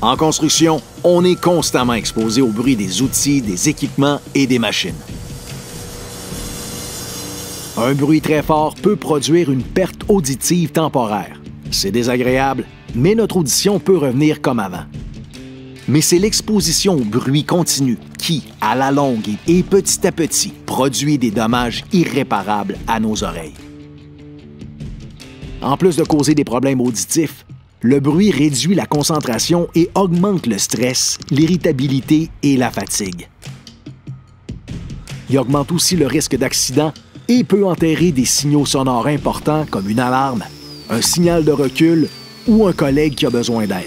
En construction, on est constamment exposé au bruit des outils, des équipements et des machines. Un bruit très fort peut produire une perte auditive temporaire. C'est désagréable, mais notre audition peut revenir comme avant. Mais c'est l'exposition au bruit continu qui, à la longue et petit à petit, produit des dommages irréparables à nos oreilles. En plus de causer des problèmes auditifs, le bruit réduit la concentration et augmente le stress, l'irritabilité et la fatigue. Il augmente aussi le risque d'accident et peut enterrer des signaux sonores importants comme une alarme, un signal de recul ou un collègue qui a besoin d'aide.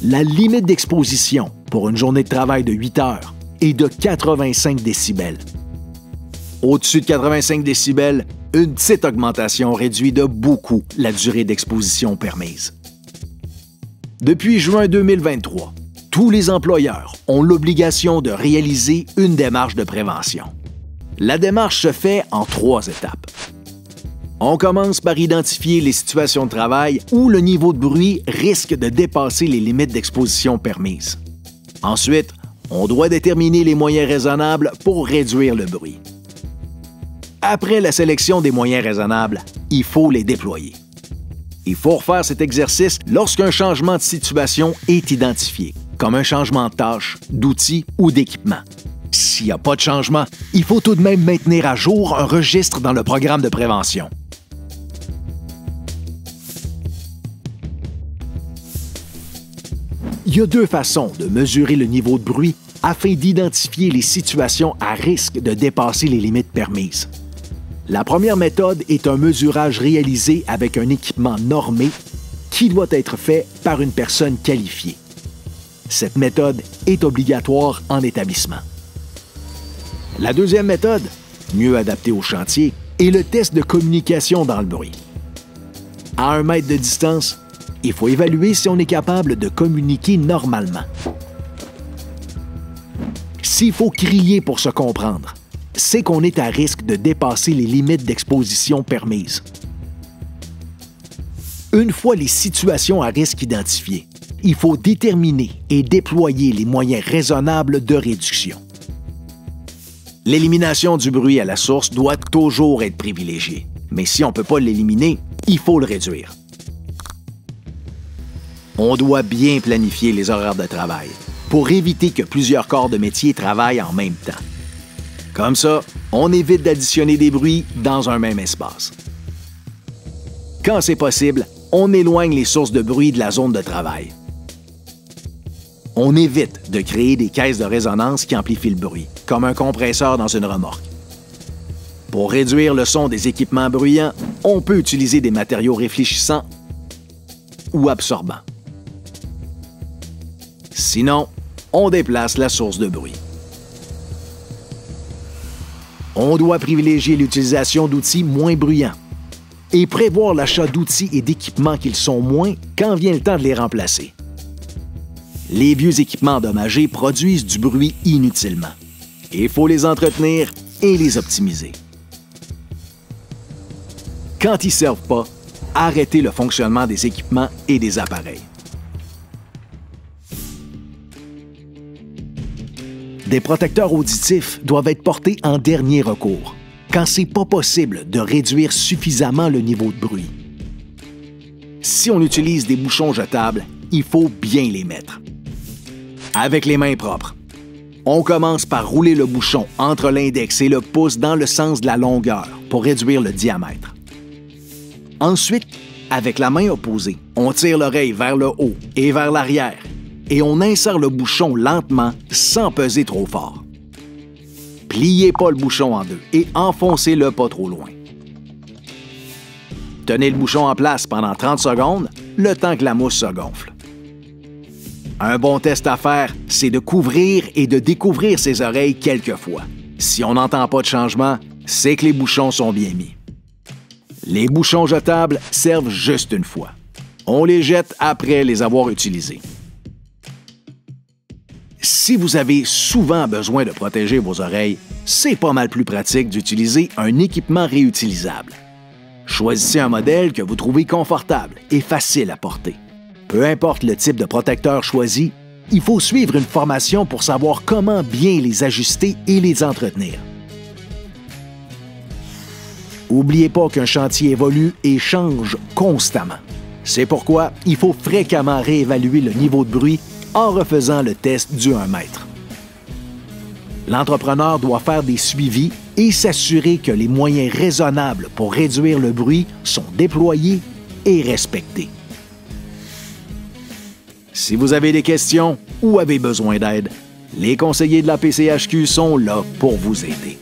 La limite d'exposition pour une journée de travail de 8 heures est de 85 décibels. Au-dessus de 85 décibels, une petite augmentation réduit de beaucoup la durée d'exposition permise. Depuis juin 2023, tous les employeurs ont l'obligation de réaliser une démarche de prévention. La démarche se fait en 3 étapes. On commence par identifier les situations de travail où le niveau de bruit risque de dépasser les limites d'exposition permises. Ensuite, on doit déterminer les moyens raisonnables pour réduire le bruit. Après la sélection des moyens raisonnables, il faut les déployer. Il faut refaire cet exercice lorsqu'un changement de situation est identifié, comme un changement de tâche, d'outil ou d'équipement. S'il n'y a pas de changement, il faut tout de même maintenir à jour un registre dans le programme de prévention. Il y a 2 façons de mesurer le niveau de bruit afin d'identifier les situations à risque de dépasser les limites permises. La première méthode est un mesurage réalisé avec un équipement normé qui doit être fait par une personne qualifiée. Cette méthode est obligatoire en établissement. La deuxième méthode, mieux adaptée au chantier, est le test de communication dans le bruit. À 1 mètre de distance, il faut évaluer si on est capable de communiquer normalement. S'il faut crier pour se comprendre, c'est qu'on est à risque de dépasser les limites d'exposition permises. Une fois les situations à risque identifiées, il faut déterminer et déployer les moyens raisonnables de réduction. L'élimination du bruit à la source doit toujours être privilégiée, mais si on ne peut pas l'éliminer, il faut le réduire. On doit bien planifier les horaires de travail pour éviter que plusieurs corps de métier travaillent en même temps. Comme ça, on évite d'additionner des bruits dans un même espace. Quand c'est possible, on éloigne les sources de bruit de la zone de travail. On évite de créer des caisses de résonance qui amplifient le bruit, comme un compresseur dans une remorque. Pour réduire le son des équipements bruyants, on peut utiliser des matériaux réfléchissants ou absorbants. Sinon, on déplace la source de bruit. On doit privilégier l'utilisation d'outils moins bruyants et prévoir l'achat d'outils et d'équipements qu'ils sont moins quand vient le temps de les remplacer. Les vieux équipements endommagés produisent du bruit inutilement. Il faut les entretenir et les optimiser. Quand ils ne servent pas, arrêtez le fonctionnement des équipements et des appareils. Des protecteurs auditifs doivent être portés en dernier recours, quand c'est pas possible de réduire suffisamment le niveau de bruit. Si on utilise des bouchons jetables, il faut bien les mettre. Avec les mains propres, on commence par rouler le bouchon entre l'index et le pouce dans le sens de la longueur pour réduire le diamètre. Ensuite, avec la main opposée, on tire l'oreille vers le haut et vers l'arrière et on insère le bouchon lentement sans peser trop fort. Pliez pas le bouchon en deux et enfoncez-le pas trop loin. Tenez le bouchon en place pendant 30 secondes, le temps que la mousse se gonfle. Un bon test à faire, c'est de couvrir et de découvrir ses oreilles quelques fois. Si on n'entend pas de changement, c'est que les bouchons sont bien mis. Les bouchons jetables servent juste une fois. On les jette après les avoir utilisés. Si vous avez souvent besoin de protéger vos oreilles, c'est pas mal plus pratique d'utiliser un équipement réutilisable. Choisissez un modèle que vous trouvez confortable et facile à porter. Peu importe le type de protecteur choisi, il faut suivre une formation pour savoir comment bien les ajuster et les entretenir. N'oubliez pas qu'un chantier évolue et change constamment. C'est pourquoi il faut fréquemment réévaluer le niveau de bruit en refaisant le test du 1 mètre. L'entrepreneur doit faire des suivis et s'assurer que les moyens raisonnables pour réduire le bruit sont déployés et respectés. Si vous avez des questions ou avez besoin d'aide, les conseillers de la PCHQ sont là pour vous aider.